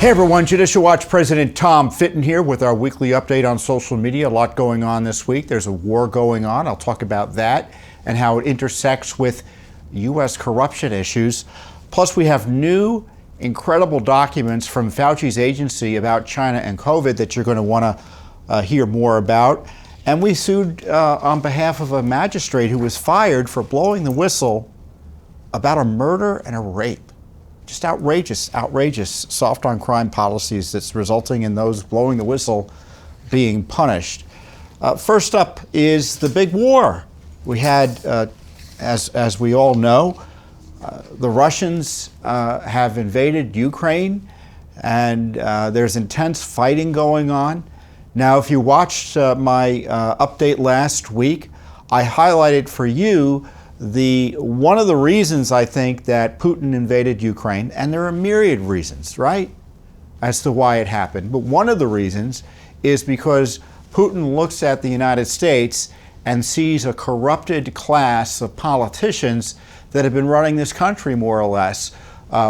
Hey everyone, Judicial Watch President Tom Fitton here with our weekly update on social media. A lot going on this week. There's a war going on. I'll talk about that and how it intersects with U.S. corruption issues. Plus, we have new incredible documents from Fauci's agency about China and COVID that you're going to want to hear more about. And we sued on behalf of a magistrate who was fired for blowing the whistle about a murder and a rape. Just outrageous soft on crime policies that's resulting in those blowing the whistle being punished. First up is the big war. We had, as we all know, the Russians have invaded Ukraine, and there's intense fighting going on. Now, if you watched my update last week, I highlighted for you one of the reasons I think that Putin invaded Ukraine, and there are myriad reasons, right, as to why it happened. But one of the reasons is because Putin looks at the United States and sees a corrupted class of politicians that have been running this country more or less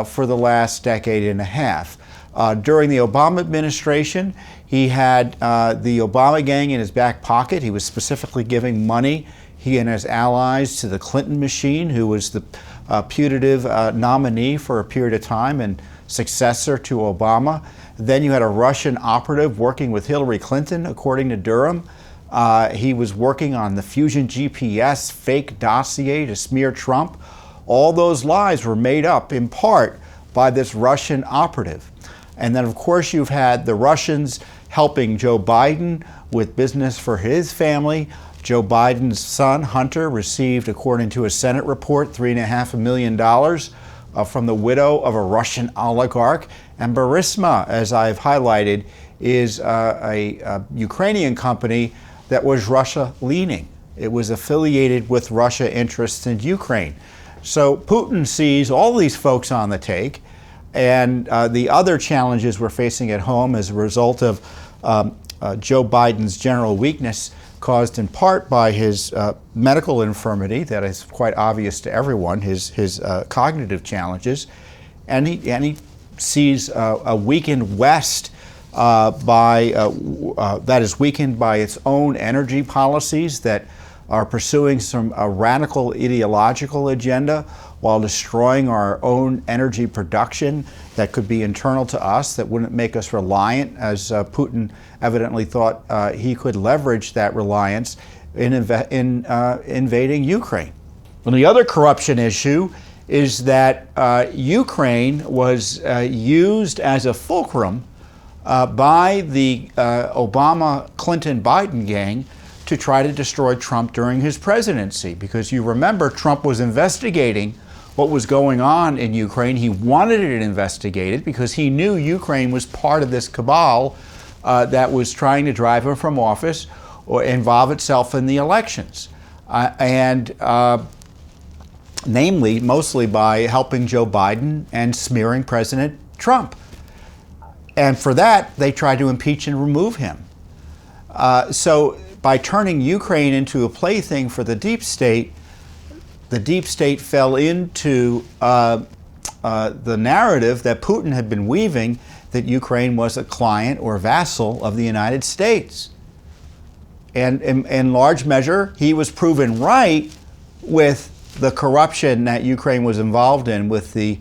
for the last decade and a half. During the Obama administration, he had the Obama gang in his back pocket. He was specifically giving money, he and his allies, to the Clinton machine, who was the putative nominee for a period of time and successor to Obama. Then you had a Russian operative working with Hillary Clinton, according to Durham. He was working on the Fusion GPS fake dossier to smear Trump. All those lies were made up in part by this Russian operative. And then, of course, you've had the Russians helping Joe Biden with business for his family. Joe Biden's son, Hunter, received, according to a Senate report, $3.5 million from the widow of a Russian oligarch. And Burisma, as I've highlighted, is a Ukrainian company that was Russia-leaning. It was affiliated with Russia interests in Ukraine. So Putin sees all these folks on the take, and the other challenges we're facing at home as a result of Joe Biden's general weakness, caused in part by his medical infirmity that is quite obvious to everyone, his cognitive challenges, and he sees a weakened West that is weakened by its own energy policies that are pursuing a radical ideological agenda while destroying our own energy production that could be internal to us, that wouldn't make us reliant, as Putin evidently thought he could leverage that reliance in invading Ukraine. And the other corruption issue is that Ukraine was used as a fulcrum by the Obama-Clinton-Biden gang to try to destroy Trump during his presidency. Because you remember, Trump was investigating what was going on in Ukraine. He wanted it investigated because he knew Ukraine was part of this cabal that was trying to drive him from office or involve itself in the elections. Namely, mostly by helping Joe Biden and smearing President Trump. And for that, they tried to impeach and remove him. So by turning Ukraine into a plaything for the deep state fell into the narrative that Putin had been weaving, that Ukraine was a client or vassal of the United States. And in large measure, he was proven right with the corruption that Ukraine was involved in with the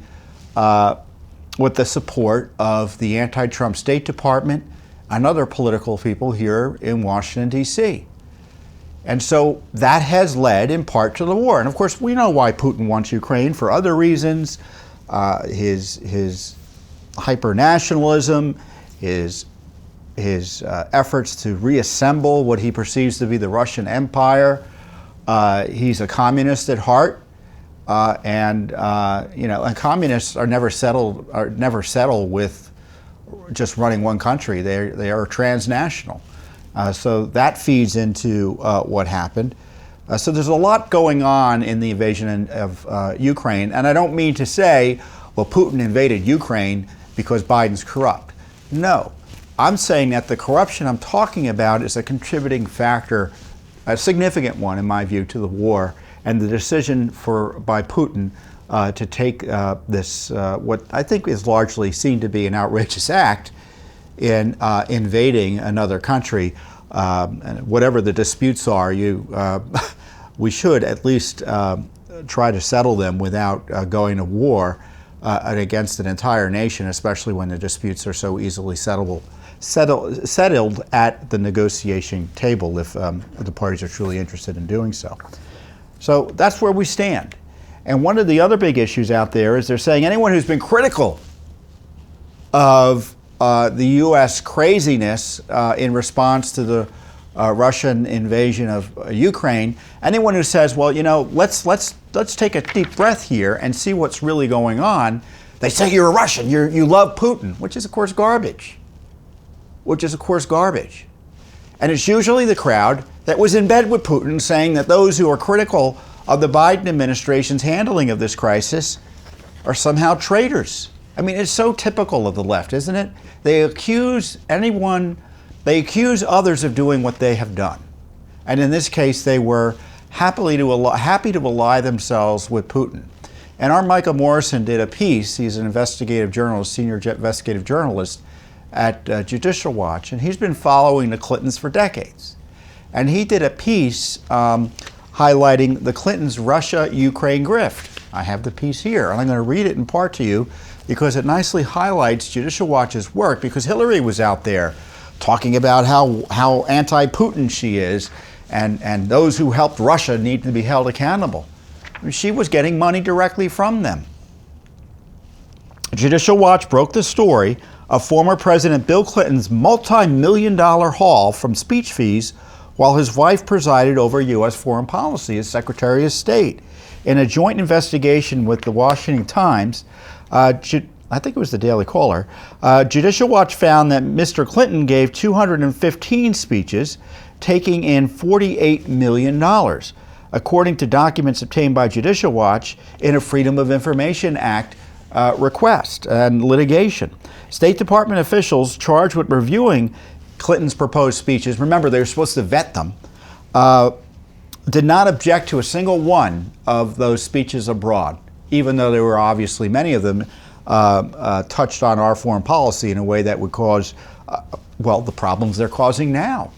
support of the anti-Trump State Department and other political people here in Washington, D.C. And so that has led in part to the war. And of course, we know why Putin wants Ukraine for other reasons. His hyper-nationalism, his efforts to reassemble what he perceives to be the Russian Empire. He's a communist at heart. And communists never settle with just running one country. They are transnational. So that feeds into what happened. So there's a lot going on in the invasion of Ukraine. And I don't mean to say, well, Putin invaded Ukraine because Biden's corrupt. No, I'm saying that the corruption I'm talking about is a contributing factor, a significant one in my view, to the war and the decision by Putin to take this, what I think is largely seen to be an outrageous act in invading another country. Whatever the disputes are, we should at least try to settle them without going to war against an entire nation, especially when the disputes are so easily settled at the negotiation table if the parties are truly interested in doing so. So that's where we stand. And one of the other big issues out there is they're saying anyone who's been critical of the U.S. craziness in response to the Russian invasion of Ukraine, anyone who says, well, you know, let's take a deep breath here and see what's really going on, they say you're a Russian, you love Putin, which is of course garbage. And it's usually the crowd that was in bed with Putin saying that those who are critical of the Biden administration's handling of this crisis are somehow traitors. I mean, it's so typical of the left, isn't it? They accuse others of doing what they have done. And in this case, they were happy to ally themselves with Putin. And our Michael Morrison did a piece. He's an investigative journalist, senior investigative journalist at Judicial Watch, and he's been following the Clintons for decades. And he did a piece highlighting the Clintons' Russia-Ukraine grift. I have the piece here, and I'm going to read it in part to you because it nicely highlights Judicial Watch's work, because Hillary was out there talking about how anti-Putin she is, and those who helped Russia need to be held accountable. I mean, she was getting money directly from them. Judicial Watch broke the story of former President Bill Clinton's multi-million-dollar haul from speech fees while his wife presided over U.S. foreign policy as Secretary of State. In a joint investigation with the Washington Times, I think it was the Daily Caller, Judicial Watch found that Mr. Clinton gave 215 speeches, taking in $48 million, according to documents obtained by Judicial Watch in a Freedom of Information Act request and litigation. State Department officials charged with reviewing Clinton's proposed speeches, remember they were supposed to vet them, did not object to a single one of those speeches abroad, even though there were obviously many of them touched on our foreign policy in a way that would cause, well, the problems they're causing now.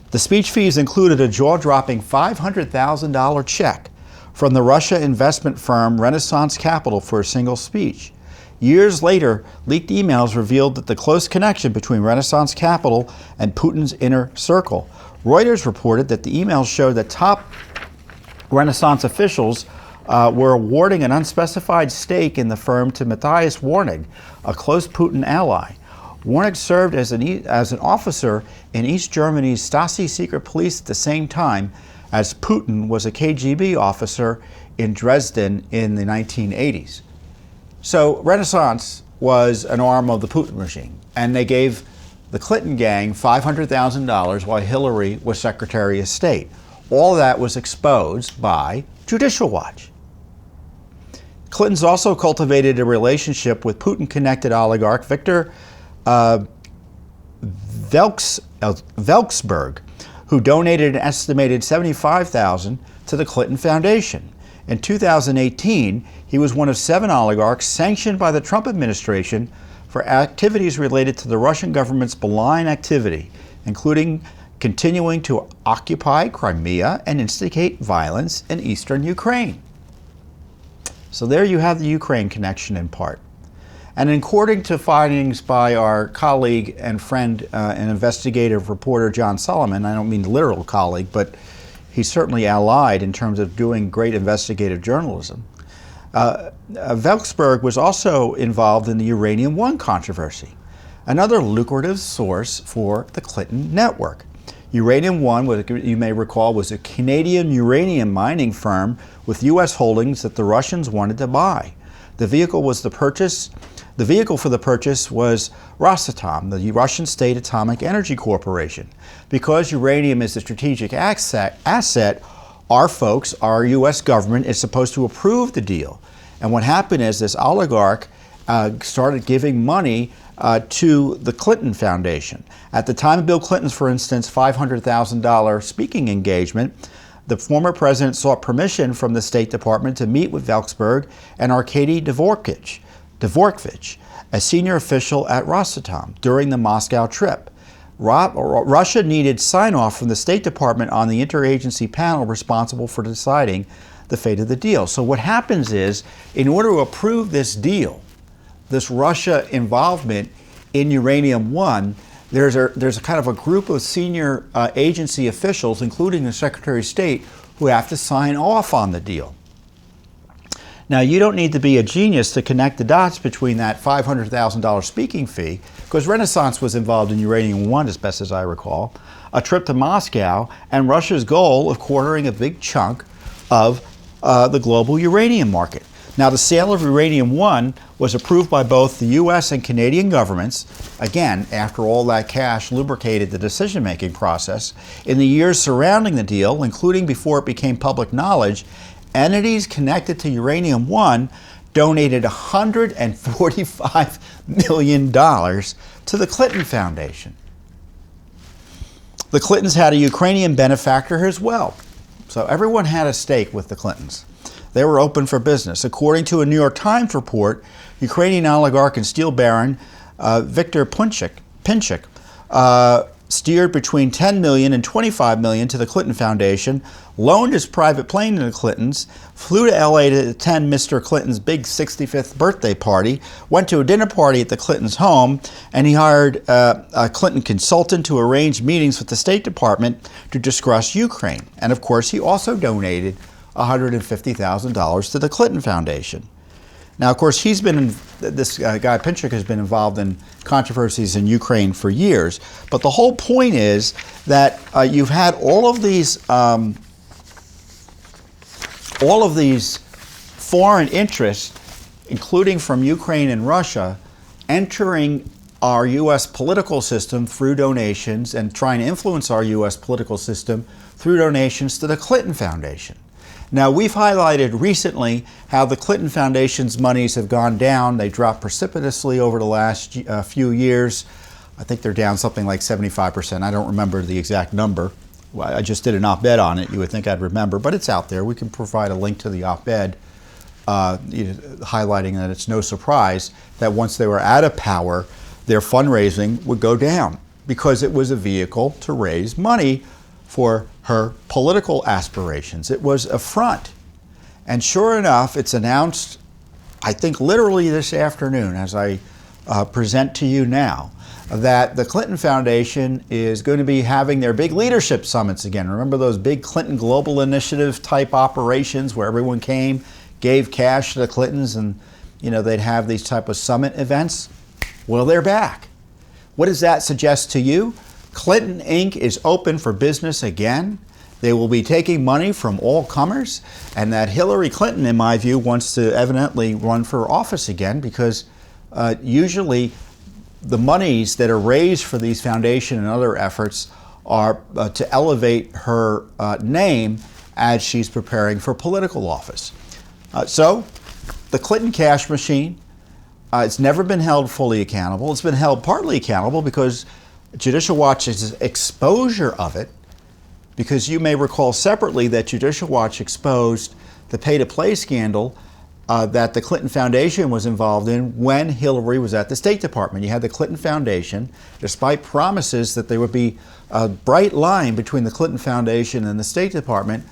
The speech fees included a jaw-dropping $500,000 check from the Russia investment firm Renaissance Capital for a single speech. Years later, leaked emails revealed that the close connection between Renaissance Capital and Putin's inner circle. Reuters reported that the emails showed that top Renaissance officials were awarding an unspecified stake in the firm to Matthias Warnig, a close Putin ally. Warnig served as an officer in East Germany's Stasi secret police at the same time as Putin was a KGB officer in Dresden in the 1980s. So Renaissance was an arm of the Putin regime, and they gave the Clinton gang $500,000 while Hillary was Secretary of State. All that was exposed by Judicial Watch. Clintons also cultivated a relationship with Putin-connected oligarch Victor Velksberg, who donated an estimated $75,000 to the Clinton Foundation. In 2018, he was one of 7 oligarchs sanctioned by the Trump administration for activities related to the Russian government's malign activity, including continuing to occupy Crimea and instigate violence in eastern Ukraine. So there you have the Ukraine connection in part. And according to findings by our colleague and friend and investigative reporter John Solomon, I don't mean literal colleague, but he's certainly allied in terms of doing great investigative journalism. Velksberg was also involved in the Uranium One controversy, another lucrative source for the Clinton network. Uranium One, you may recall, was a Canadian uranium mining firm with U.S. holdings that the Russians wanted to buy. The vehicle for the purchase was Rosatom, the Russian State Atomic Energy Corporation. Because uranium is a strategic asset, our U.S. government is supposed to approve the deal. And what happened is this oligarch started giving money to the Clinton Foundation. At the time of Bill Clinton's, for instance, $500,000 speaking engagement, the former president sought permission from the State Department to meet with Velksberg and Arkady Dvorkovich, a senior official at Rosatom, during the Moscow trip. Russia needed sign-off from the State Department on the interagency panel responsible for deciding the fate of the deal. So what happens is, in order to approve this deal, this Russia involvement in Uranium One, there's a kind of a group of senior agency officials, including the Secretary of State, who have to sign off on the deal. Now, you don't need to be a genius to connect the dots between that $500,000 speaking fee, because Renaissance was involved in Uranium One, as best as I recall, a trip to Moscow, and Russia's goal of quartering a big chunk of the global uranium market. Now, the sale of Uranium One was approved by both the U.S. and Canadian governments, again, after all that cash lubricated the decision-making process. In the years surrounding the deal, including before it became public knowledge, entities connected to Uranium One donated $145 million to the Clinton Foundation. The Clintons had a Ukrainian benefactor as well. So everyone had a stake with the Clintons. They were open for business. According to a New York Times report, Ukrainian oligarch and steel baron Viktor Pinchuk steered between $10 million and $25 million to the Clinton Foundation, loaned his private plane to the Clintons, flew to LA to attend Mr. Clinton's big 65th birthday party, went to a dinner party at the Clintons' home, and he hired a Clinton consultant to arrange meetings with the State Department to discuss Ukraine. And of course, he also donated $150,000 to the Clinton Foundation. Now, of course, this guy Pinchuk has been involved in controversies in Ukraine for years. But the whole point is that you've had all of these foreign interests, including from Ukraine and Russia, entering our U.S. political system through donations and trying to influence our U.S. political system through donations to the Clinton Foundation. Now, we've highlighted recently how the Clinton Foundation's monies have gone down. They dropped precipitously over the last few years. I think they're down something like 75%. I don't remember the exact number. Well, I just did an op-ed on it. You would think I'd remember, but it's out there. We can provide a link to the op-ed highlighting that it's no surprise that once they were out of power, their fundraising would go down because it was a vehicle to raise money for her political aspirations. It was a front. And sure enough, it's announced, I think literally this afternoon, as I present to you now, that the Clinton Foundation is going to be having their big leadership summits again. Remember those big Clinton Global Initiative type operations where everyone came, gave cash to the Clintons, and they'd have these type of summit events? Well, they're back. What does that suggest to you? Clinton Inc. is open for business again. They will be taking money from all comers, and that Hillary Clinton, in my view, wants to evidently run for office again because usually the monies that are raised for these foundation and other efforts are to elevate her name as she's preparing for political office. So the Clinton cash machine, it's never been held fully accountable. It's been held partly accountable because Judicial Watch's exposure of it, because you may recall separately that Judicial Watch exposed the pay-to-play scandal that the Clinton Foundation was involved in when Hillary was at the State Department. You had the Clinton Foundation, despite promises that there would be a bright line between the Clinton Foundation and the State Department,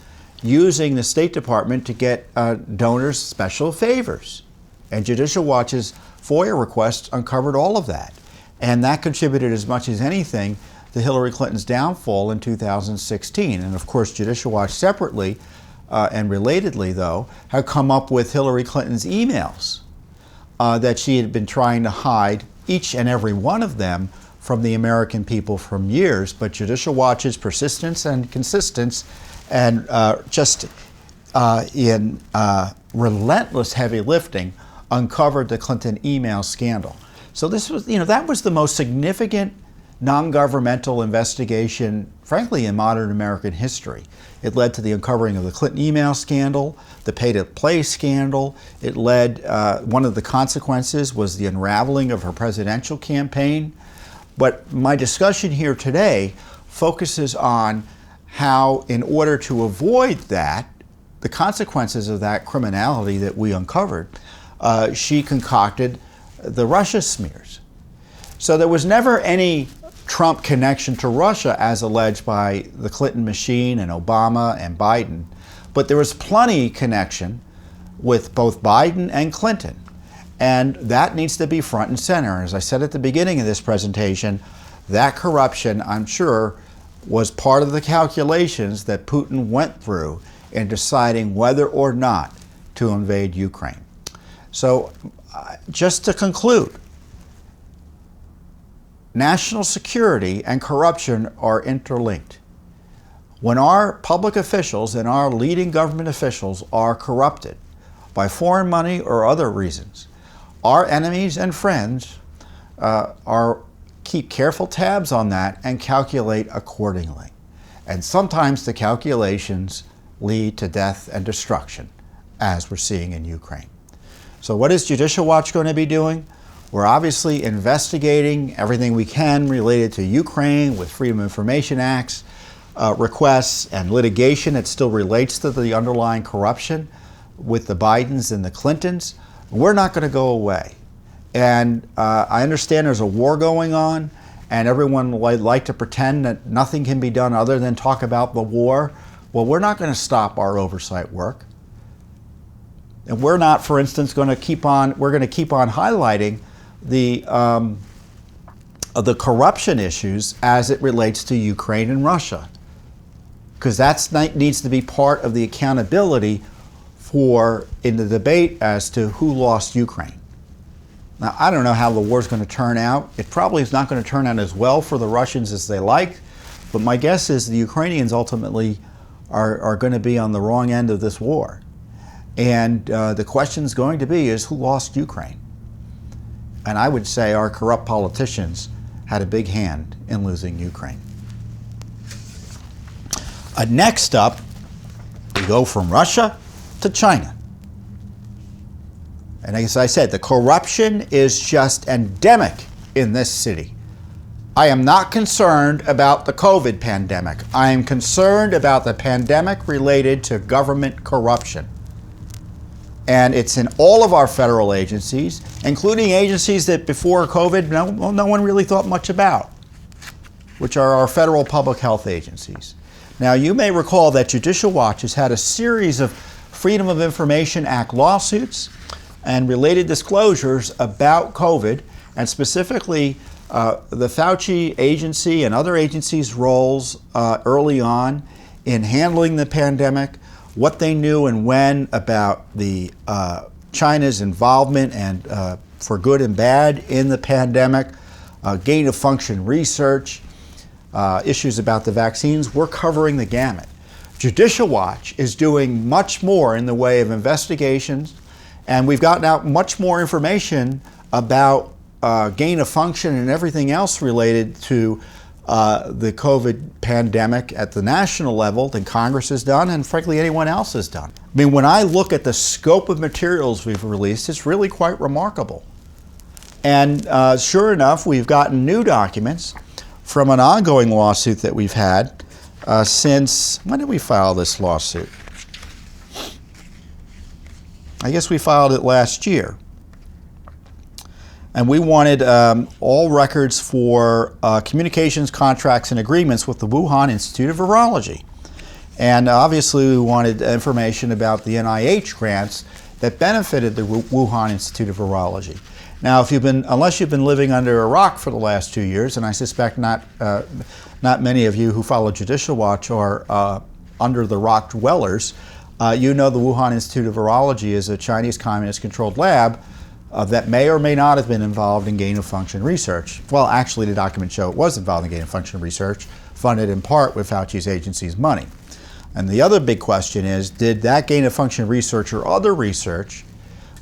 using the State Department to get donors special favors. And Judicial Watch's FOIA requests uncovered all of that. And that contributed as much as anything to Hillary Clinton's downfall in 2016. And of course, Judicial Watch separately and relatedly, though, have come up with Hillary Clinton's emails that she had been trying to hide, each and every one of them, from the American people for years. But Judicial Watch's persistence and consistency and in relentless heavy lifting uncovered the Clinton email scandal. So this was, that was the most significant non-governmental investigation, frankly, in modern American history. It led to the uncovering of the Clinton email scandal, the pay-to-play scandal. It led, one of the consequences was the unraveling of her presidential campaign. But my discussion here today focuses on how, in order to avoid that, the consequences of that criminality that we uncovered, she concocted the Russia smears. So there was never any Trump connection to Russia as alleged by the Clinton machine and Obama and Biden, but there was plenty connection with both Biden and Clinton. And that needs to be front and center. As I said at the beginning of this presentation, that corruption, I'm sure, was part of the calculations that Putin went through in deciding whether or not to invade Ukraine. So just to conclude, national security and corruption are interlinked. When our public officials and our leading government officials are corrupted by foreign money or other reasons, our enemies and friends keep careful tabs on that and calculate accordingly. And sometimes the calculations lead to death and destruction, as we're seeing in Ukraine. So what is Judicial Watch going to be doing? We're obviously investigating everything we can related to Ukraine with Freedom of Information Acts, requests and litigation that still relates to the underlying corruption with the Bidens and the Clintons. We're not going to go away. And I understand there's a war going on, and everyone would like to pretend that nothing can be done other than talk about the war. Well, we're not going to stop our oversight work. And we're not, for instance, going to keep on highlighting the corruption issues as it relates to Ukraine and Russia, because that needs to be part of the accountability in the debate as to who lost Ukraine. Now, I don't know how the war's going to turn out. It probably is not going to turn out as well for the Russians as they like, but my guess is the Ukrainians ultimately are going to be on the wrong end of this war. And the question is going to be is who lost Ukraine? And I would say our corrupt politicians had a big hand in losing Ukraine. Next up, we go from Russia to China. And as I said, the corruption is just endemic in this city. I am not concerned about the COVID pandemic. I am concerned about the pandemic related to government corruption. And it's in all of our federal agencies, including agencies that before COVID no one really thought much about, which are our federal public health agencies. Now, you may recall that Judicial Watch has had a series of Freedom of Information Act lawsuits and related disclosures about COVID, and specifically the Fauci agency and other agencies' roles early on in handling the pandemic, what they knew and when about the China's involvement and for good and bad in the pandemic, gain of function research, issues about the vaccines. We're covering the gamut. Judicial Watch is doing much more in the way of investigations, and we've gotten out much more information about gain of function and everything else related to the COVID pandemic at the national level than Congress has done, and frankly anyone else has done. I mean, when I look at the scope of materials we've released, it's really quite remarkable. And sure enough, we've gotten new documents from an ongoing lawsuit that we've had since, when did we file this lawsuit? I guess we filed it last year. And we wanted all records for communications, contracts, and agreements with the Wuhan Institute of Virology. And obviously we wanted information about the NIH grants that benefited the Wuhan Institute of Virology. Now, unless you've been living under a rock for the last 2 years, and I suspect not many of you who follow Judicial Watch are under the rock dwellers, you know the Wuhan Institute of Virology is a Chinese communist-controlled lab that may or may not have been involved in gain-of-function research. Well, actually, the documents show it was involved in gain-of-function research, funded in part with Fauci's agency's money. And the other big question is, did that gain-of-function research or other research,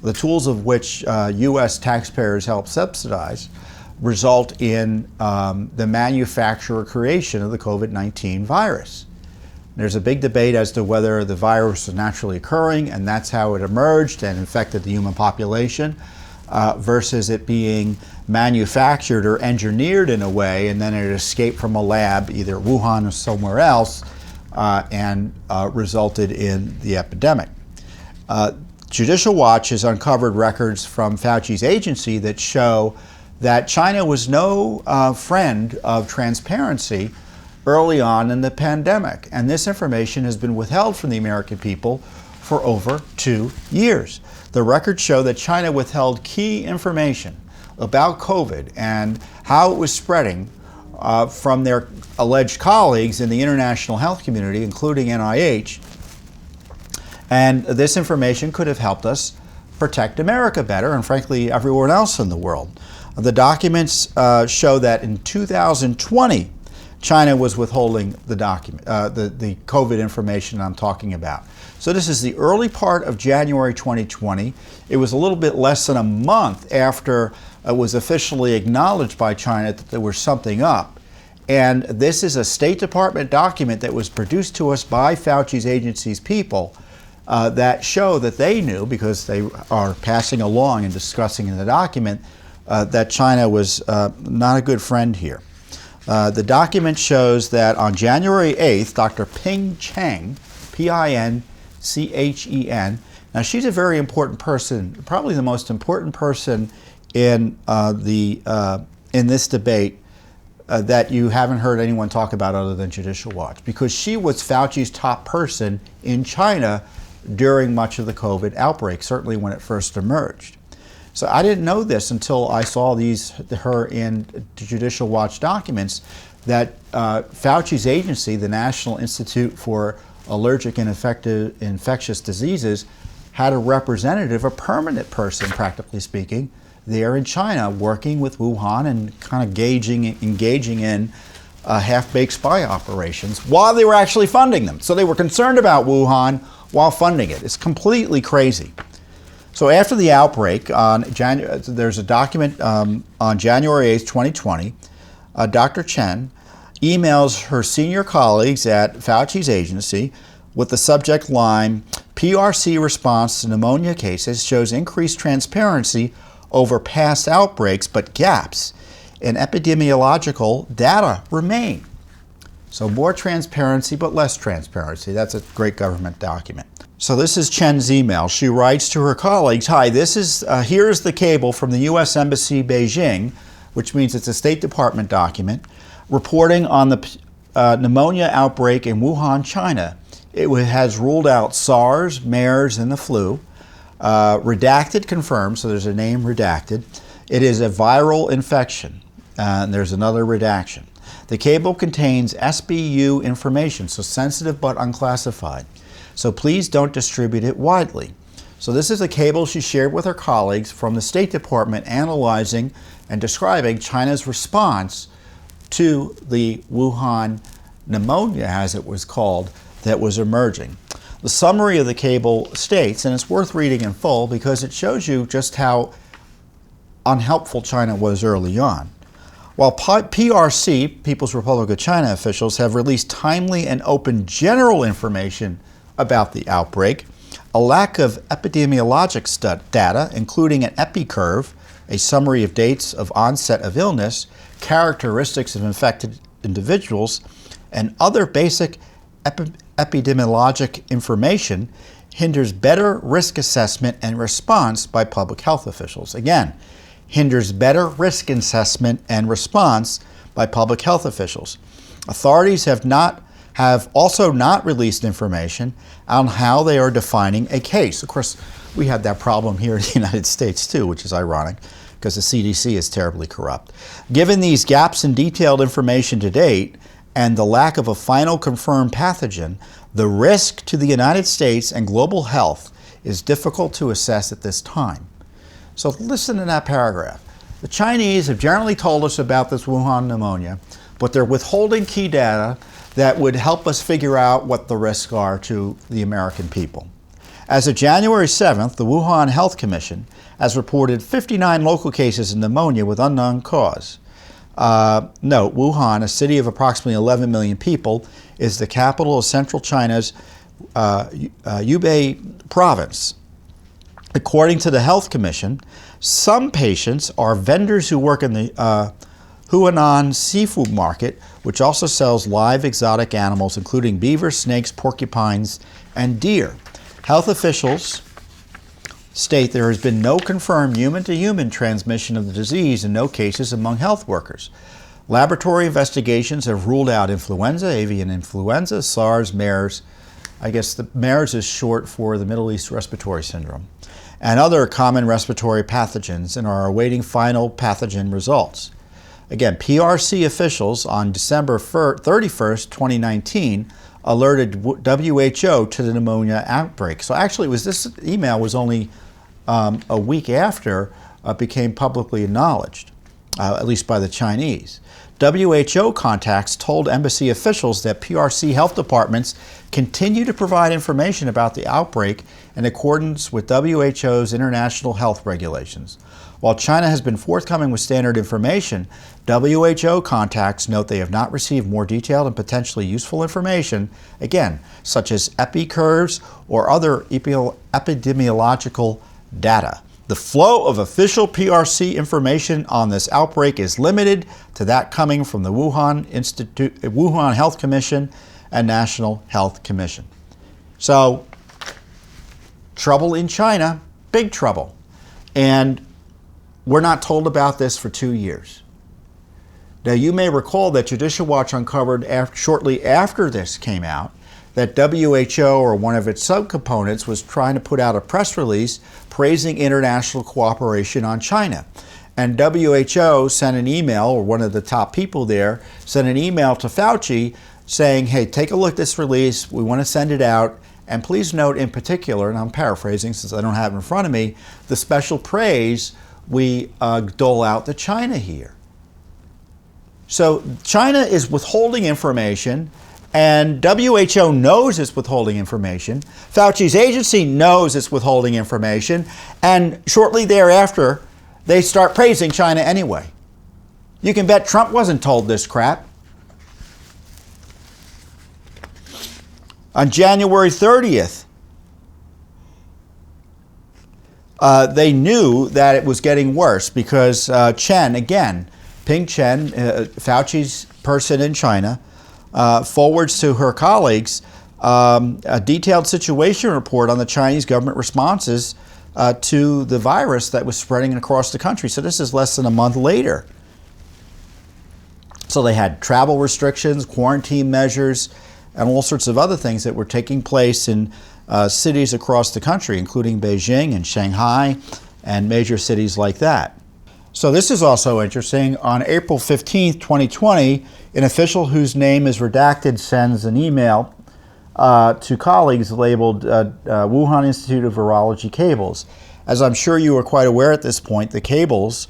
the tools of which U.S. taxpayers help subsidize, result in the manufacture or creation of the COVID-19 virus? There's a big debate as to whether the virus is naturally occurring and that's how it emerged and infected the human population, versus it being manufactured or engineered in a way and then it escaped from a lab, either Wuhan or somewhere else, and resulted in the epidemic. Judicial Watch has uncovered records from Fauci's agency that show that China was no friend of transparency early on in the pandemic. And this information has been withheld from the American people for over 2 years. The records show that China withheld key information about COVID and how it was spreading from their alleged colleagues in the international health community, including NIH. And this information could have helped us protect America better and, frankly, everyone else in the world. The documents show that in 2020, China was withholding the COVID information I'm talking about. So this is the early part of January 2020. It was a little bit less than a month after it was officially acknowledged by China that there was something up. And this is a State Department document that was produced to us by Fauci's agency's people that show that they knew, because they are passing along and discussing in the document, that China was not a good friend here. The document shows that on January 8th, Dr. Ping Cheng, P-I-N-C-H-E-N, now she's a very important person, probably the most important person in this debate that you haven't heard anyone talk about other than Judicial Watch, because she was Fauci's top person in China during much of the COVID outbreak, certainly when it first emerged. So I didn't know this until I saw her in Judicial Watch documents, that Fauci's agency, the National Institute for Allergic and Infectious Diseases, had a representative, a permanent person, practically speaking, there in China, working with Wuhan and kind of engaging in half-baked spy operations while they were actually funding them. So they were concerned about Wuhan while funding it. It's completely crazy. So after the outbreak, there's a document on January 8th, 2020, Dr. Chen emails her senior colleagues at Fauci's agency with the subject line, "PRC response to pneumonia cases shows increased transparency over past outbreaks, but gaps in epidemiological data remain." So more transparency, but less transparency. That's a great government document. So this is Chen's email. She writes to her colleagues, "Hi, here's the cable from the U.S. Embassy Beijing," which means it's a State Department document, reporting on the pneumonia outbreak in Wuhan, China. It has ruled out SARS, MERS, and the flu. Redacted confirmed, so there's a name redacted. It is a viral infection, and there's another redaction. The cable contains SBU information, so sensitive but unclassified. So please don't distribute it widely. So this is a cable she shared with her colleagues from the State Department analyzing and describing China's response to the Wuhan pneumonia, as it was called, that was emerging. The summary of the cable states, and it's worth reading in full because it shows you just how unhelpful China was early on. While PRC, People's Republic of China officials, have released timely and open general information about the outbreak, a lack of epidemiologic data, including an epi curve, a summary of dates of onset of illness, characteristics of infected individuals, and other basic epidemiologic information, hinders better risk assessment and response by public health officials. Again, hinders better risk assessment and response by public health officials. Authorities have also not released information on how they are defining a case. Of course, we had that problem here in the United States too, which is ironic because the CDC is terribly corrupt. Given these gaps in detailed information to date and the lack of a final confirmed pathogen, the risk to the United States and global health is difficult to assess at this time. So listen to that paragraph. The Chinese have generally told us about this Wuhan pneumonia, but they're withholding key data that would help us figure out what the risks are to the American people. As of January 7th, the Wuhan Health Commission has reported 59 local cases of pneumonia with unknown cause. Note, Wuhan, a city of approximately 11 million people, is the capital of central China's Hubei province. According to the Health Commission, some patients are vendors who work in the Huanan Seafood Market, which also sells live exotic animals, including beavers, snakes, porcupines, and deer. Health officials state there has been no confirmed human-to-human transmission of the disease and no cases among health workers. Laboratory investigations have ruled out influenza, avian influenza, SARS, MERS. I guess the MERS is short for the Middle East Respiratory Syndrome, and other common respiratory pathogens, and are awaiting final pathogen results. Again, PRC officials on December 31st, 2019, alerted WHO to the pneumonia outbreak. So actually, this email was only a week after it became publicly acknowledged, at least by the Chinese. WHO contacts told embassy officials that PRC health departments continue to provide information about the outbreak in accordance with WHO's international health regulations. While China has been forthcoming with standard information, WHO contacts note they have not received more detailed and potentially useful information, again, such as epi curves or other epidemiological data. The flow of official PRC information on this outbreak is limited to that coming from the Wuhan Health Commission and National Health Commission. So, trouble in China, big trouble. And we're not told about this for 2 years. Now, you may recall that Judicial Watch uncovered shortly after this came out that WHO or one of its subcomponents was trying to put out a press release praising international cooperation on China. And WHO sent an email, or one of the top people there, sent an email to Fauci saying, hey, take a look at this release. We want to send it out. And please note in particular, and I'm paraphrasing since I don't have it in front of me, the special praise we dole out to China here. So China is withholding information, and WHO knows it's withholding information. Fauci's agency knows it's withholding information, and shortly thereafter, they start praising China anyway. You can bet Trump wasn't told this crap. On January 30th, they knew that it was getting worse because Chen, again, Ping Chen, Fauci's person in China, forwards to her colleagues a detailed situation report on the Chinese government responses to the virus that was spreading across the country. So this is less than a month later. So they had travel restrictions, quarantine measures, and all sorts of other things that were taking place in cities across the country, including Beijing and Shanghai and major cities like that. So this is also interesting. On April 15th, 2020, an official whose name is redacted sends an email to colleagues labeled Wuhan Institute of Virology cables. As I'm sure you are quite aware at this point, the cables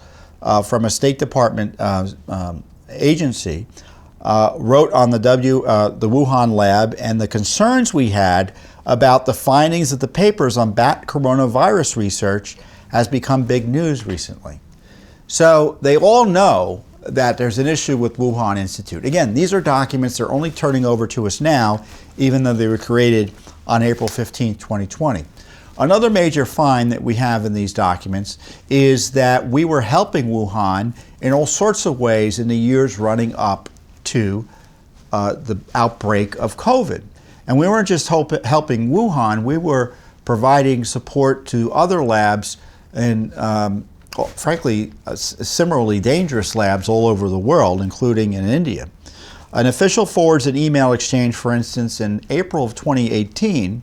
from a State Department agency wrote on the Wuhan lab and the concerns we had about the findings of the papers on bat coronavirus research has become big news recently. So they all know that there's an issue with Wuhan Institute. Again, these are documents they're only turning over to us now, even though they were created on April 15, 2020. Another major find that we have in these documents is that we were helping Wuhan in all sorts of ways in the years running up to the outbreak of COVID. And we weren't just helping Wuhan, we were providing support to other labs and frankly, similarly dangerous labs all over the world, including in India. An official forwards an email exchange, for instance, in April of 2018,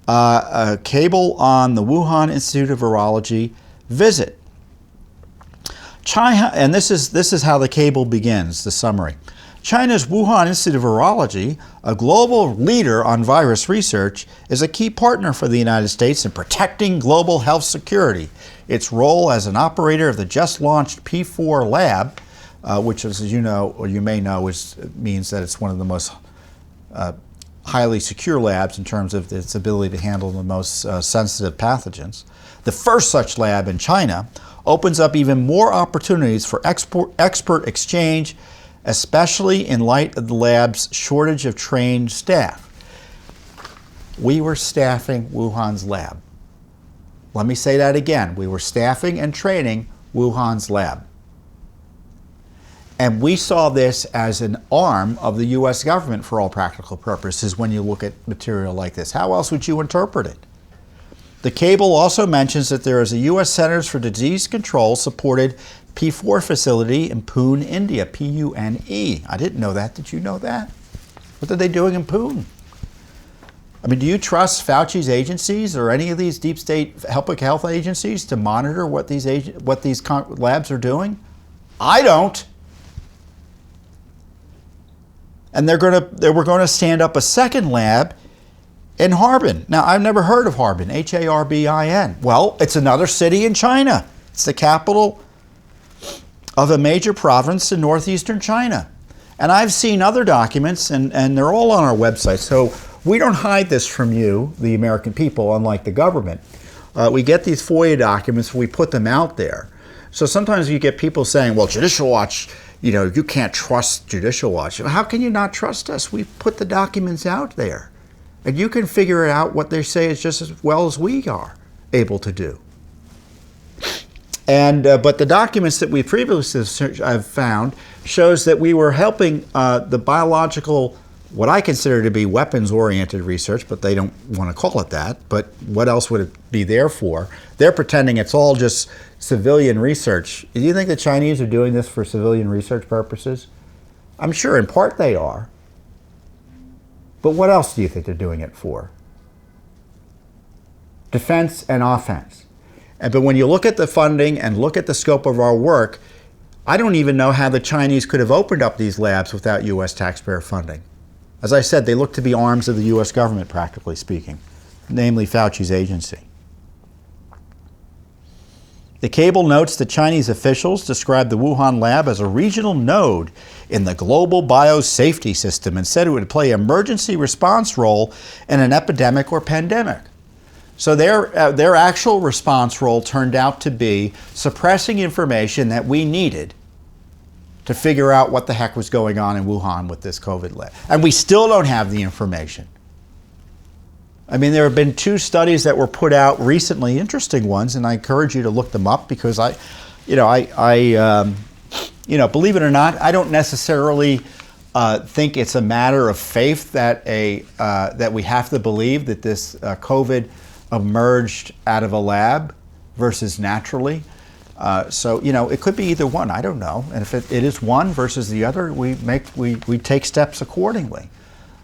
a cable on the Wuhan Institute of Virology visit. China, and this is how the cable begins, the summary. China's Wuhan Institute of Virology, a global leader on virus research, is a key partner for the United States in protecting global health security. Its role as an operator of the just-launched P4 lab, which, as you know, or you may know, means that it's one of the most highly secure labs in terms of its ability to handle the most sensitive pathogens. The first such lab in China opens up even more opportunities for expert exchange, especially in light of the lab's shortage of trained staff. We were staffing Wuhan's lab. Let me say that again. We were staffing and training Wuhan's lab. And we saw this as an arm of the U.S. government for all practical purposes when you look at material like this. How else would you interpret it? The cable also mentions that there is a U.S. Centers for Disease Control supported P4 facility in Pune, India, Pune. I didn't know that. Did you know that? What are they doing in Pune? I mean, do you trust Fauci's agencies or any of these deep state public health agencies to monitor what these labs are doing? I don't. And we're going to stand up a second lab in Harbin. Now, I've never heard of Harbin, Harbin. Well, it's another city in China. It's the capital of a major province in northeastern China. And I've seen other documents, and they're all on our website. So we don't hide this from you, the American people, unlike the government. We get these FOIA documents, we put them out there. So sometimes you get people saying, well, Judicial Watch, you can't trust Judicial Watch. How can you not trust us? We put the documents out there. And you can figure out what they say is just as well as we are able to do. And but the documents that we previously have found shows that we were helping the biological, what I consider to be weapons-oriented research, but they don't want to call it that. But what else would it be there for? They're pretending it's all just civilian research. Do you think the Chinese are doing this for civilian research purposes? I'm sure in part they are. But what else do you think they're doing it for? Defense and offense. But when you look at the funding and look at the scope of our work, I don't even know how the Chinese could have opened up these labs without U.S. taxpayer funding. As I said, they look to be arms of the U.S. government, practically speaking, namely Fauci's agency. The cable notes that Chinese officials described the Wuhan lab as a regional node in the global biosafety system and said it would play an emergency response role in an epidemic or pandemic. So their actual response role turned out to be suppressing information that we needed to figure out what the heck was going on in Wuhan with this COVID lab. And we still don't have the information. I mean, there have been 2 studies that were put out recently, interesting ones, and I encourage you to look them up because believe it or not, I don't necessarily think it's a matter of faith that that we have to believe that this COVID emerged out of a lab versus naturally. So it could be either one. I don't know. And if it is one versus the other, we take steps accordingly.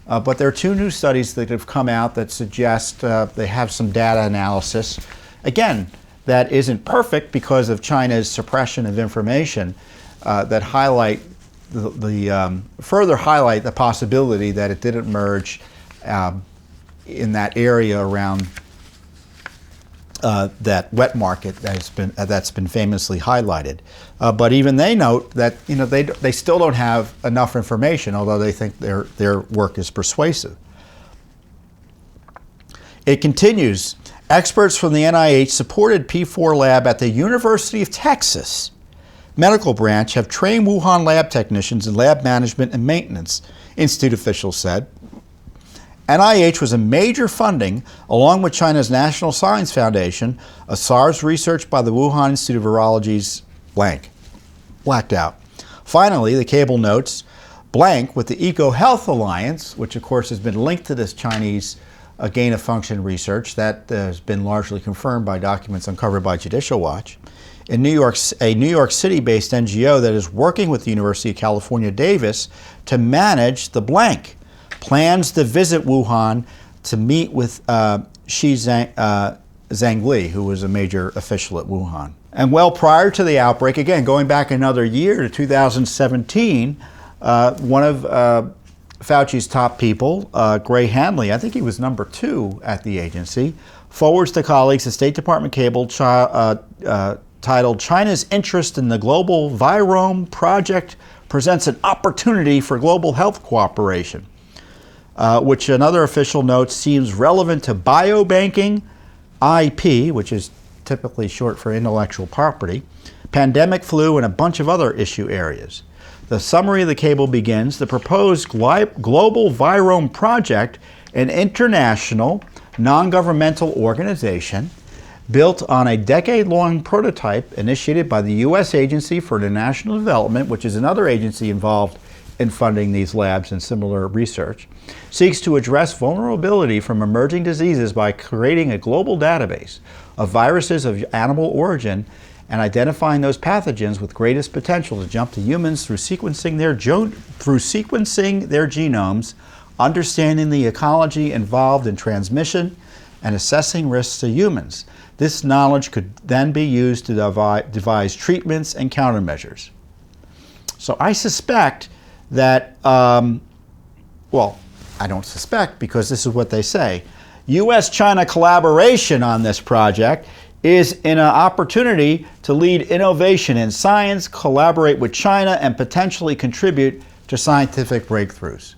But there are 2 new studies that have come out that suggest they have some data analysis. Again, that isn't perfect because of China's suppression of information that highlight further highlight the possibility that it did emerge in that area around that wet market that's been famously highlighted. But even they note that they still don't have enough information, although they think their work is persuasive. It continues, experts from the NIH supported P4 lab at the University of Texas medical branch have trained Wuhan lab technicians in lab management and maintenance, Institute officials said. NIH was a major funding, along with China's National Science Foundation, of SARS research by the Wuhan Institute of Virology's blacked out. Finally, the cable notes, with the EcoHealth Alliance, which of course has been linked to this Chinese gain-of-function research that has been largely confirmed by documents uncovered by Judicial Watch, a New York City-based NGO that is working with the University of California, Davis to manage the plans to visit Wuhan to meet with Shi Zhengli, who was a major official at Wuhan. And well prior to the outbreak, again, going back another year to 2017, one of Fauci's top people, Gray Hanley, I think he was number 2 at the agency, forwards to colleagues a State Department cable titled China's Interest in the Global Virome Project Presents an Opportunity for Global Health Cooperation, which another official notes seems relevant to biobanking, IP, which is typically short for intellectual property, pandemic flu, and a bunch of other issue areas. The summary of the cable begins, the proposed Global Virome Project, an international non-governmental organization built on a decade-long prototype initiated by the U.S. Agency for International Development, which is another agency involved in funding these labs and similar research, seeks to address vulnerability from emerging diseases by creating a global database of viruses of animal origin and identifying those pathogens with greatest potential to jump to humans through sequencing their genomes, understanding the ecology involved in transmission, and assessing risks to humans. This knowledge could then be used to devise treatments and countermeasures. So I suspect that, well, I don't suspect because this is what they say, U.S.-China collaboration on this project is an opportunity to lead innovation in science, collaborate with China, and potentially contribute to scientific breakthroughs.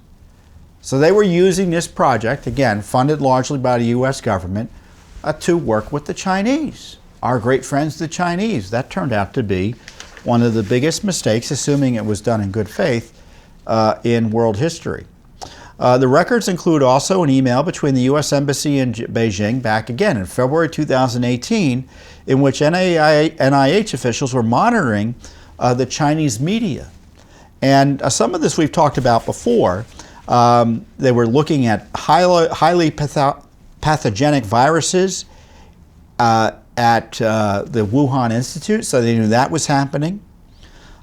So they were using this project, again, funded largely by the U.S. government, to work with the Chinese, our great friends, the Chinese. That turned out to be one of the biggest mistakes, assuming it was done in good faith, in world history. The records include also an email between the U.S. Embassy in Beijing back again in February 2018, in which NIH officials were monitoring the Chinese media. And some of this we've talked about before. They were looking at highly pathogenic viruses at the Wuhan Institute, so they knew that was happening.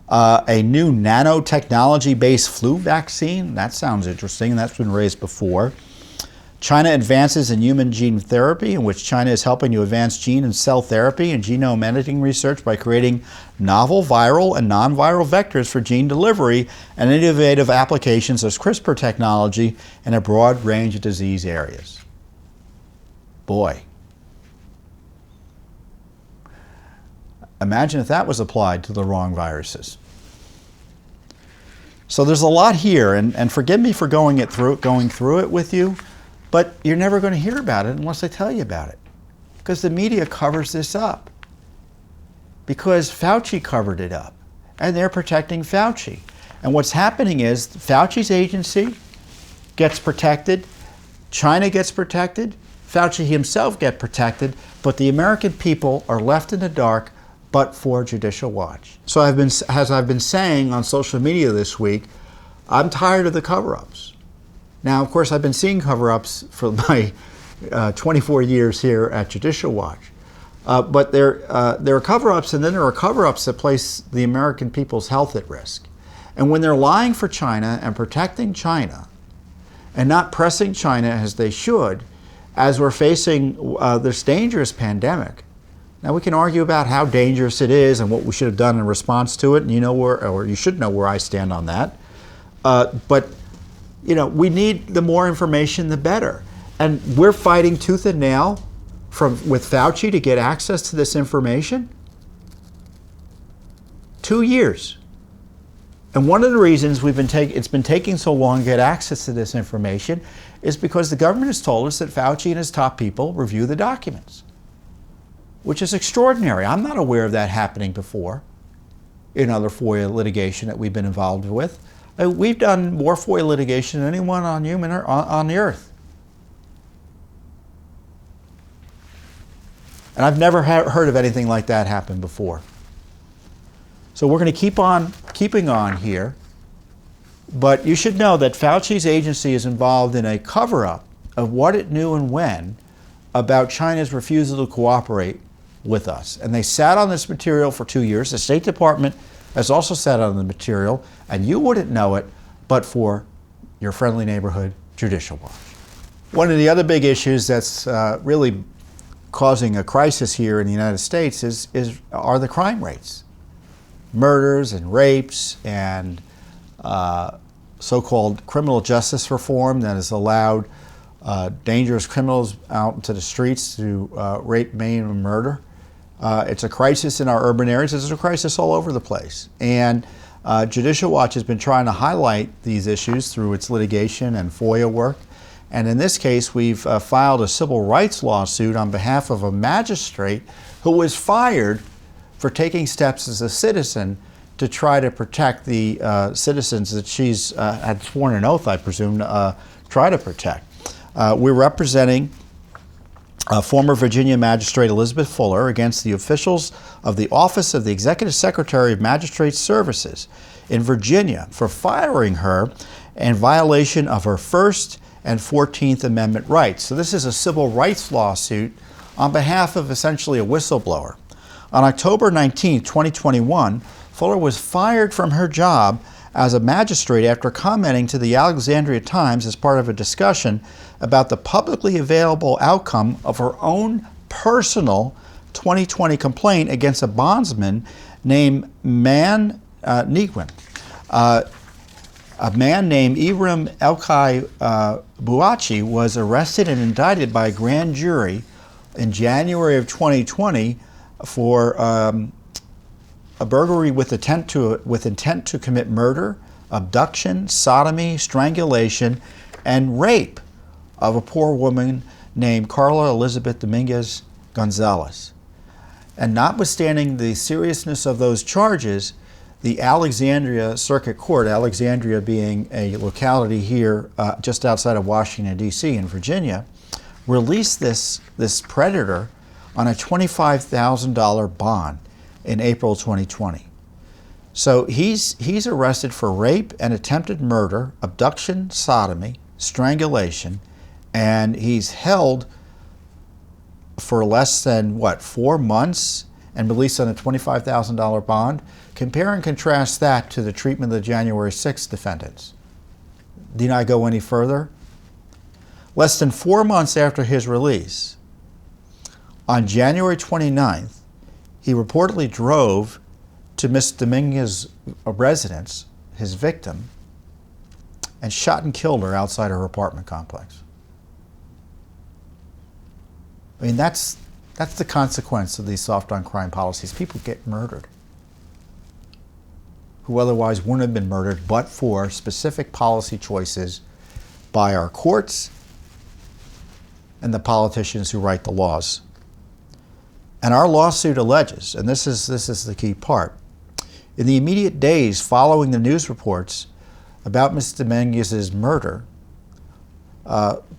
A new nanotechnology-based flu vaccine, that sounds interesting, that's been raised before. China advances in human gene therapy, in which China is helping to advance gene and cell therapy and genome editing research by creating novel viral and non-viral vectors for gene delivery and innovative applications of CRISPR technology in a broad range of disease areas. Boy. Imagine if that was applied to the wrong viruses. So there's a lot here, and forgive me for going through it with you, but you're never going to hear about it unless I tell you about it, because the media covers this up. Because Fauci covered it up, and they're protecting Fauci. And what's happening is Fauci's agency gets protected, China gets protected, Fauci himself gets protected, but the American people are left in the dark but for Judicial Watch. So as I've been saying on social media this week, I'm tired of the cover-ups. Now, of course, I've been seeing cover-ups for my 24 years here at Judicial Watch. But there are cover-ups, and then there are cover-ups that place the American people's health at risk. And when they're lying for China and protecting China and not pressing China as they should, as we're facing this dangerous pandemic. Now, we can argue about how dangerous it is and what we should have done in response to it, and you know or you should know where I stand on that. But you know, we need the more information, the better. And we're fighting tooth and nail with Fauci to get access to this information. 2 years. And one of the reasons it's been taking so long to get access to this information is because the government has told us that Fauci and his top people review the documents, which is extraordinary. I'm not aware of that happening before in other FOIA litigation that we've been involved with. We've done more FOIA litigation than anyone on the earth. And I've never heard of anything like that happen before. So we're going to keep on keeping on here. But you should know that Fauci's agency is involved in a cover-up of what it knew and when about China's refusal to cooperate with us. And they sat on this material for 2 years. The State Department has also sat on the material, and you wouldn't know it but for your friendly neighborhood Judicial Watch. One of the other big issues that's really causing a crisis here in the United States are the crime rates. Murders and rapes and so-called criminal justice reform that has allowed dangerous criminals out into the streets to rape, maim, and murder. It's a crisis in our urban areas. It's a crisis all over the place. And Judicial Watch has been trying to highlight these issues through its litigation and FOIA work. And in this case, we've filed a civil rights lawsuit on behalf of a magistrate who was fired for taking steps as a citizen to try to protect the citizens that she's had sworn an oath, I presume, to try to protect. We're representing former Virginia Magistrate Elizabeth Fuller against the officials of the Office of the Executive Secretary of Magistrate Services in Virginia for firing her in violation of her First and 14th Amendment rights. So this is a civil rights lawsuit on behalf of essentially a whistleblower. On October 19, 2021, Fuller was fired from her job as a magistrate after commenting to the Alexandria Times as part of a discussion about the publicly available outcome of her own personal 2020 complaint against a bondsman named Niguin. A man named Ibrahim Elkai Bouachi was arrested and indicted by a grand jury in January of 2020 for a burglary with intent to commit murder, abduction, sodomy, strangulation, and rape of a poor woman named Carla Elizabeth Dominguez Gonzalez. And notwithstanding the seriousness of those charges, the Alexandria Circuit Court, Alexandria being a locality here just outside of Washington, D.C. in Virginia, released this predator on a $25,000 bond in April 2020. So he's arrested for rape and attempted murder, abduction, sodomy, strangulation, and he's held for less than, 4 months and released on a $25,000 bond. Compare and contrast that to the treatment of the January 6th defendants. Need I go any further? Less than 4 months after his release, on January 29th, he reportedly drove to Ms. Dominguez's residence, his victim, and shot and killed her outside her apartment complex. I mean, that's the consequence of these soft on crime policies. People get murdered who otherwise wouldn't have been murdered but for specific policy choices by our courts and the politicians who write the laws. And our lawsuit alleges, and this is the key part, in the immediate days following the news reports about Ms. Dominguez's murder,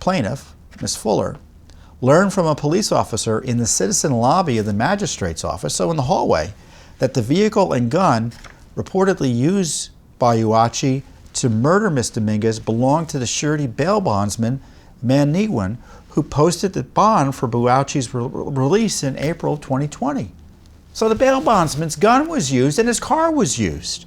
plaintiff, Ms. Fuller, learned from a police officer in the citizen lobby of the magistrate's office, so in the hallway, that the vehicle and gun reportedly used by Bouachi to murder Ms. Dominguez belonged to the surety bail bondsman, Niguin, who posted the bond for Bouachi's release in April 2020. So the bail bondsman's gun was used and his car was used.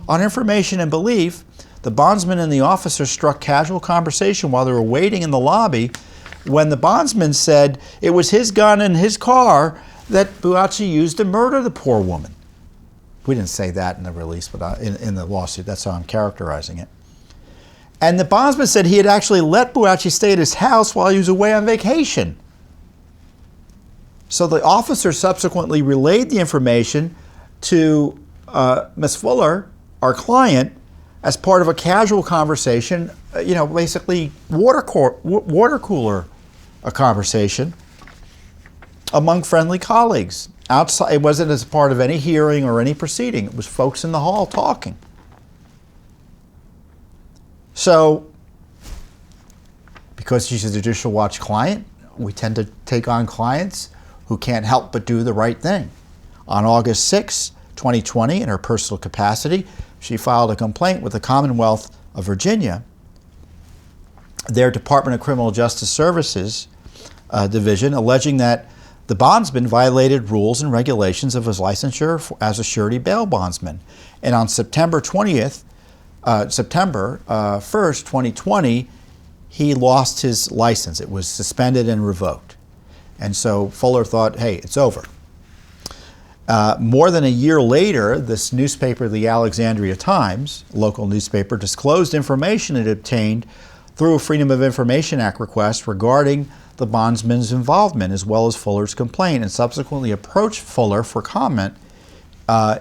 On information and belief, the bondsman and the officer struck casual conversation while they were waiting in the lobby when the bondsman said it was his gun and his car that Bouachi used to murder the poor woman. We didn't say that in the release, but in the lawsuit, that's how I'm characterizing it. And the bondsman said he had actually let Bouachi stay at his house while he was away on vacation. So the officer subsequently relayed the information to Ms. Fuller, our client, as part of a casual conversation, basically water cooler a conversation among friendly colleagues. Outside, it wasn't as part of any hearing or any proceeding. It was folks in the hall talking. So, because she's a Judicial Watch client, we tend to take on clients who can't help but do the right thing. On August 6, 2020, in her personal capacity, she filed a complaint with the Commonwealth of Virginia, their Department of Criminal Justice Services division, alleging that the bondsman violated rules and regulations of his licensure as a surety bail bondsman. And on September 1st, 2020, he lost his license. It was suspended and revoked. And so Fuller thought, hey, it's over. More than a year later, this newspaper, the Alexandria Times, local newspaper, disclosed information it obtained through a Freedom of Information Act request regarding the bondsman's involvement, as well as Fuller's complaint, and subsequently approached Fuller for comment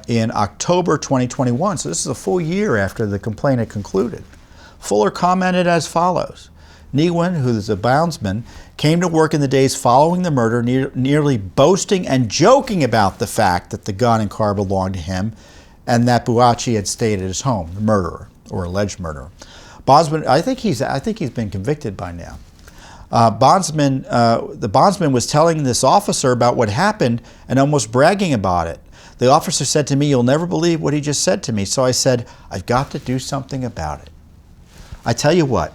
in October 2021. So this is a full year after the complaint had concluded. Fuller commented as follows. Niguin, who is a bondsman, came to work in the days following the murder, nearly boasting and joking about the fact that the gun and car belonged to him and that Bouachi had stayed at his home, the murderer or alleged murderer. Bondsman, I think he's been convicted by now. The bondsman was telling this officer about what happened and almost bragging about it. The officer said to me, "You'll never believe what he just said to me." So I said, "I've got to do something about it." I tell you what,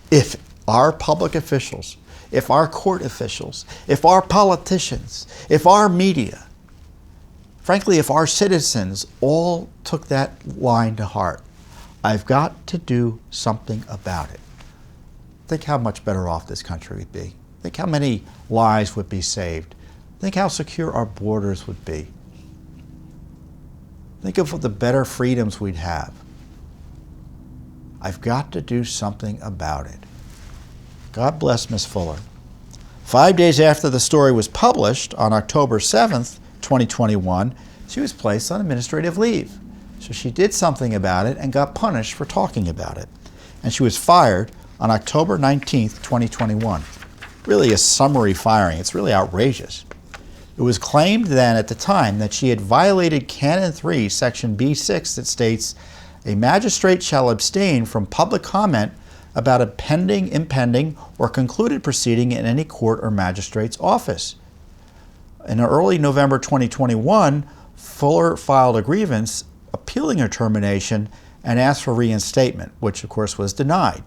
if our public officials, if our court officials, if our politicians, if our media, frankly, if our citizens all took that line to heart, I've got to do something about it. Think how much better off this country would be. Think how many lives would be saved. Think how secure our borders would be. Think of the better freedoms we'd have. I've got to do something about it. God bless Miss Fuller. 5 days after the story was published, on October 7th, 2021, she was placed on administrative leave. So she did something about it and got punished for talking about it. And she was fired on October 19th, 2021. Really a summary firing. It's really outrageous. It was claimed then at the time that she had violated Canon 3, Section B6, that states, "A magistrate shall abstain from public comment about a pending, impending, or concluded proceeding in any court or magistrate's office." In early November 2021, Fuller filed a grievance appealing her termination and asked for reinstatement, which of course was denied.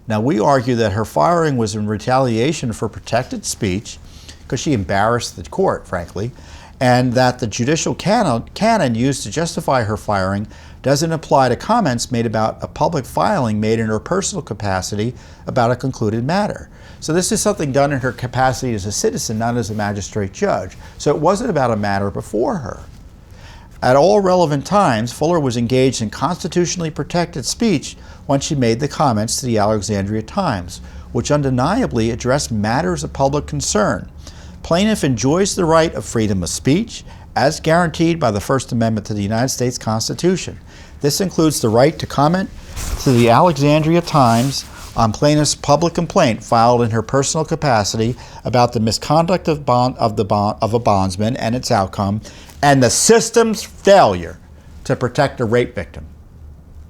Now, we argue that her firing was in retaliation for protected speech, because she embarrassed the court, frankly, and that the judicial canon used to justify her firing doesn't apply to comments made about a public filing made in her personal capacity about a concluded matter. So this is something done in her capacity as a citizen, not as a magistrate judge. So it wasn't about a matter before her. At all relevant times, Fuller was engaged in constitutionally protected speech when she made the comments to the Alexandria Times, which undeniably addressed matters of public concern. Plaintiff enjoys the right of freedom of speech, as guaranteed by the First Amendment to the United States Constitution. This includes the right to comment to the Alexandria Times on plaintiff's public complaint filed in her personal capacity about the misconduct of a bondsman and its outcome, and the system's failure to protect a rape victim.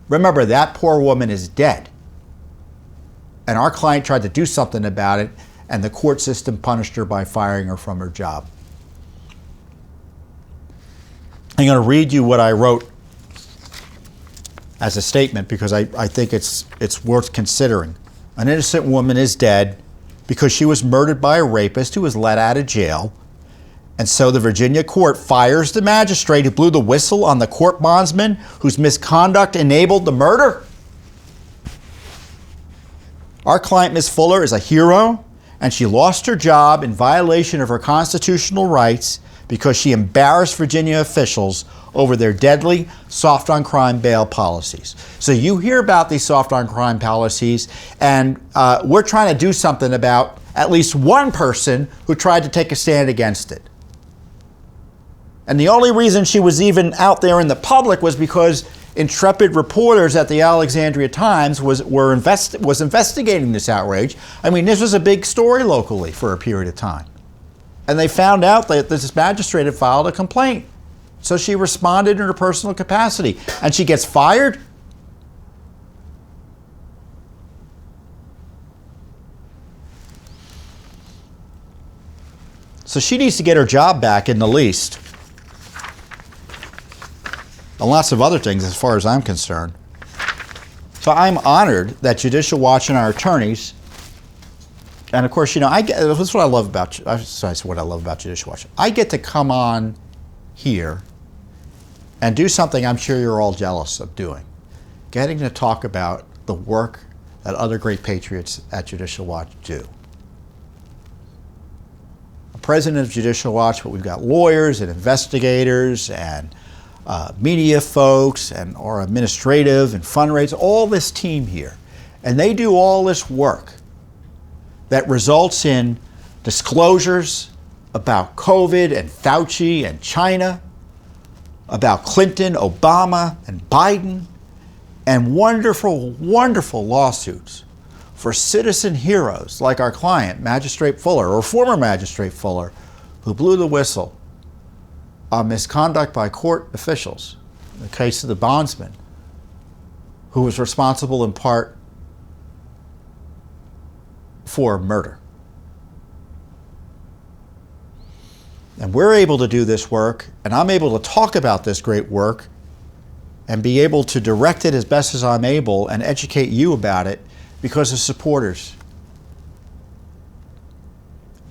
Remember, that poor woman is dead. And our client tried to do something about it, and the court system punished her by firing her from her job. I'm going to read you what I wrote as a statement because I think it's worth considering. An innocent woman is dead because she was murdered by a rapist who was let out of jail. And so the Virginia court fires the magistrate who blew the whistle on the court bondsman whose misconduct enabled the murder. Our client, Ms. Fuller, is a hero, and she lost her job in violation of her constitutional rights because she embarrassed Virginia officials over their deadly soft-on-crime bail policies. So you hear about these soft-on-crime policies, and we're trying to do something about at least one person who tried to take a stand against it. And the only reason she was even out there in the public was because intrepid reporters at the Alexandria Times was investigating this outrage. I mean, this was a big story locally for a period of time. And they found out that this magistrate had filed a complaint. So she responded in her personal capacity. And she gets fired? So she needs to get her job back in the least. And lots of other things as far as I'm concerned. So I'm honored that Judicial Watch and our attorneys, and of course, you know, this is what I love about Judicial Watch. I get to come on here and do something I'm sure you're all jealous of doing. Getting to talk about the work that other great patriots at Judicial Watch do. I'm president of Judicial Watch, but we've got lawyers and investigators and media folks and our administrative and fundraising, all this team here. And they do all this work that results in disclosures about COVID and Fauci and China, about Clinton, Obama, and Biden, and wonderful, wonderful lawsuits for citizen heroes like our client, Magistrate Fuller, or former Magistrate Fuller, who blew the whistle on misconduct by court officials, in the case of the bondsman, who was responsible in part for murder. And we're able to do this work, and I'm able to talk about this great work and be able to direct it as best as I'm able and educate you about it because of supporters,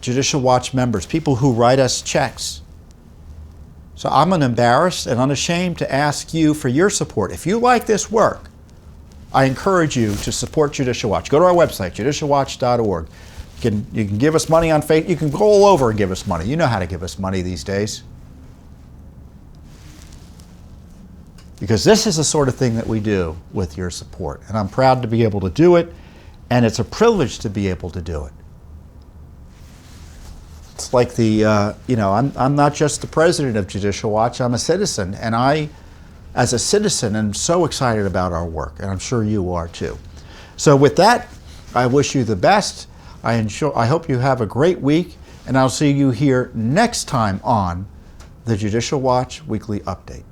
Judicial Watch members, people who write us checks. So I'm unembarrassed and unashamed to ask you for your support. If you like this work, I encourage you to support Judicial Watch. Go to our website, judicialwatch.org. You can give us money on Facebook. You can go all over and give us money. You know how to give us money these days. Because this is the sort of thing that we do with your support. And I'm proud to be able to do it, and it's a privilege to be able to do it. It's like I'm not just the president of Judicial Watch, I'm a citizen, and I, as a citizen, am so excited about our work, and I'm sure you are too. So with that, I wish you the best. I hope you have a great week, and I'll see you here next time on the Judicial Watch Weekly Update.